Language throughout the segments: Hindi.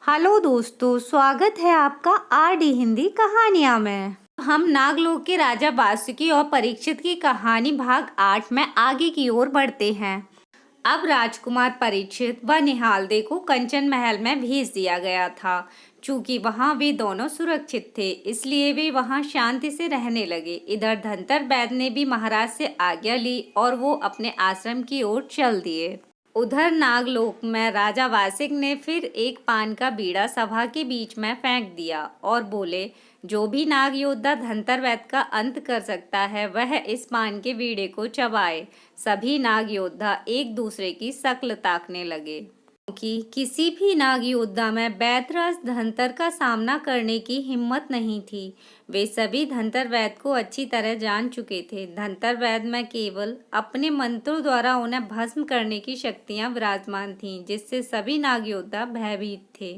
हेलो दोस्तों, स्वागत है आपका आरडी हिंदी कहानियाँ में। हम नागलोक के राजा वासुकी और परीक्षित की कहानी भाग 8 में आगे की ओर बढ़ते हैं। अब राजकुमार परीक्षित व निहालदे को कंचन महल में भेज दिया गया था। चूंकि वहां वे दोनों सुरक्षित थे, इसलिए वे वहां शांति से रहने लगे। इधर धनतर वैद्य ने भी महाराज से आज्ञा ली और वो अपने आश्रम की ओर चल दिए। उधर नागलोक में राजा वासिक ने फिर एक पान का बीड़ा सभा के बीच में फेंक दिया और बोले, जो भी नाग योद्धा धनतर वैद्य का अंत कर सकता है वह इस पान के बीड़े को चबाए। सभी नाग योद्धा एक दूसरे की शक्ल ताकने लगे, क्योंकि किसी भी नाग योद्धा में वैद्यराज धनतर का सामना करने की हिम्मत नहीं थी। वे सभी धनतर वैद्य को अच्छी तरह जान चुके थे। धनतर वैद्य में केवल अपने मंत्रों द्वारा उन्हें भस्म करने की शक्तियां विराजमान थीं, जिससे सभी नाग योद्धा भयभीत थे।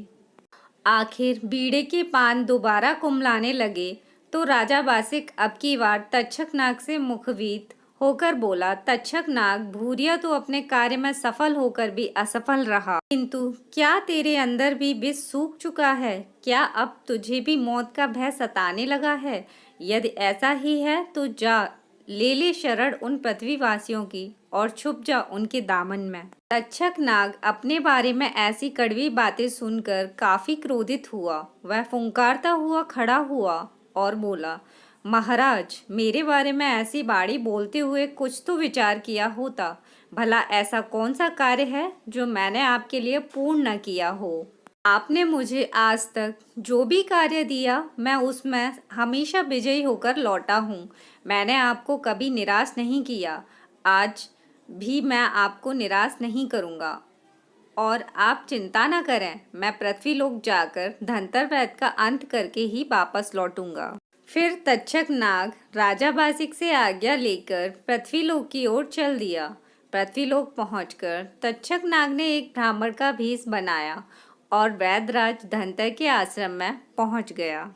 आखिर बीड़े के पान दोबारा कुम्हलाने लगे तो राजा वासिक अब की बार तक्षक नाग से मुखवित होकर बोला, तक्षक नाग, भूरिया तो अपने कार्य में सफल होकर भी असफल रहा, किंतु क्या तेरे अंदर भी विष सूख चुका है? क्या अब तुझे भी मौत का भय सताने लगा है? यदि ऐसा ही है तो जा, ले शरण उन पृथ्वीवासियों की और छुप जा उनके दामन में। तक्षक नाग अपने बारे में ऐसी कड़वी बातें सुनकर काफी क्रोधित हुआ। वह फुंकारता हुआ खड़ा हुआ और बोला, महाराज, मेरे बारे में ऐसी बाड़ी बोलते हुए कुछ तो विचार किया होता। भला ऐसा कौन सा कार्य है जो मैंने आपके लिए पूर्ण न किया हो? आपने मुझे आज तक जो भी कार्य दिया, मैं उसमें हमेशा विजयी होकर लौटा हूँ। मैंने आपको कभी निराश नहीं किया, आज भी मैं आपको निराश नहीं करूँगा। और आप चिंता न करें, मैं पृथ्वीलोक जाकर धनतर वैद्य का अंत करके ही वापस लौटूंगा। फिर तक्षक नाग राजा वासिक से आज्ञा लेकर पृथ्वीलोक की ओर चल दिया। पृथ्वीलोक पहुंचकर तक्षक नाग ने एक ब्राह्मण का भेष बनाया और वैद्यराज धनतर के आश्रम में पहुंच गया।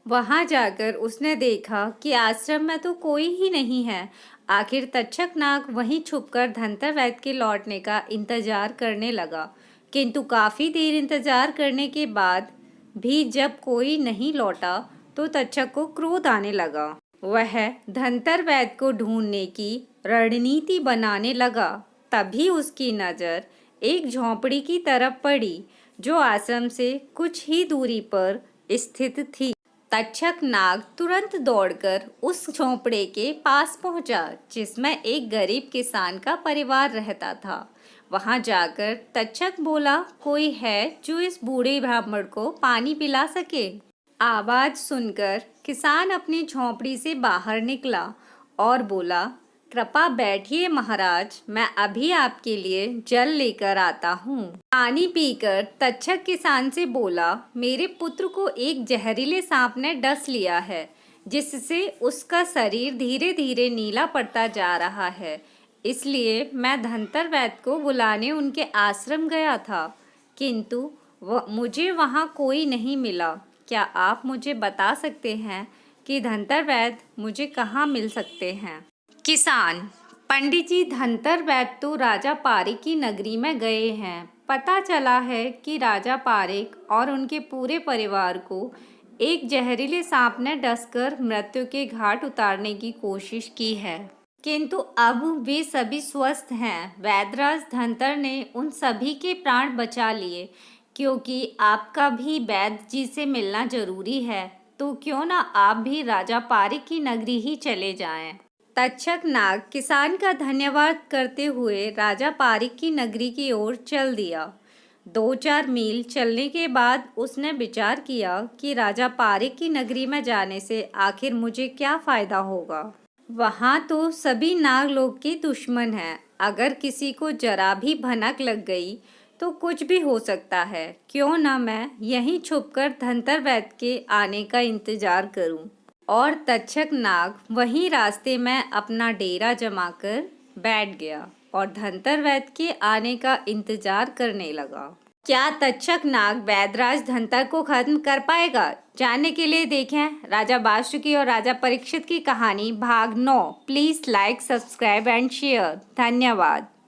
वहां जाकर उसने देखा कि आश्रम में तो कोई ही नहीं है। आखिर तक्षक नाग वहीं छुपकर धनतर वैद्य के लौटने का इंतजार करने लगा, किंतु काफी देर इंतजार करने के बाद भी जब कोई नहीं लौटा तो तक्षक को क्रोध आने लगा। वह धनतर वैद्य को ढूंढने की रणनीति बनाने लगा। तभी उसकी नजर एक झोंपड़ी की तरफ पड़ी, जो आश्रम से कुछ ही दूरी पर स्थित थी। तक्षक नाग तुरंत दौड़कर उस झोंपड़े के पास पहुंचा, जिसमें एक गरीब किसान का परिवार रहता था। वहां जाकर तक्षक बोला, कोई है जो इस बूढ़े ब्राह्मण को पानी पिला सके? आवाज सुनकर किसान अपनी झोंपड़ी से बाहर निकला और बोला, कृपा बैठिए महाराज, मैं अभी आपके लिए जल लेकर आता हूँ। पानी पीकर तक्षक किसान से बोला, मेरे पुत्र को एक जहरीले सांप ने डस लिया है, जिससे उसका शरीर धीरे धीरे नीला पड़ता जा रहा है। इसलिए मैं धनतर वैद्य को बुलाने उनके आश्रम गया था, किंतु मुझे वहाँ कोई नहीं मिला। क्या आप मुझे बता सकते हैं कि धनतर वैद्य मुझे कहाँ मिल सकते हैं? किसान, पंडित जी, धनतर वैद्य तो राजा पारिक की नगरी में गए हैं। पता चला है कि राजा पारिक और उनके पूरे परिवार को एक जहरीले सांप ने डसकर मृत्यु के घाट उतारने की कोशिश की है, किंतु अब वे सभी स्वस्थ हैं। वैद्यराज धनतर ने उन सभी के प्राण बचा लिए। क्योंकि आपका भी वैद्य जी से मिलना जरूरी है, तो क्यों ना आप भी राजा पारिक की नगरी ही चले जाएं। तक्षक नाग किसान का धन्यवाद करते हुए राजा पारिक की नगरी की ओर चल दिया। 2-4 मील चलने के बाद उसने विचार किया कि राजा पारिक की नगरी में जाने से आखिर मुझे क्या फायदा होगा। वहाँ तो सभी नागलोक के दुश्मन हैं। अगर किसी को जरा भी भनक लग गई तो कुछ भी हो सकता है। क्यों ना मैं यहीं छुपकर धनतर वैद्य के आने का इंतजार करूं। और तक्षक नाग वहीं रास्ते में अपना डेरा जमाकर बैठ गया और धनतर वैद्य के आने का इंतजार करने लगा। क्या तक्षक नाग वैद्यराज धनतर को खत्म कर पाएगा? जानने के लिए देखें राजा वासुकी और राजा परीक्षित की कहानी भाग 9। Please like, subscribe and share. धन्यवाद।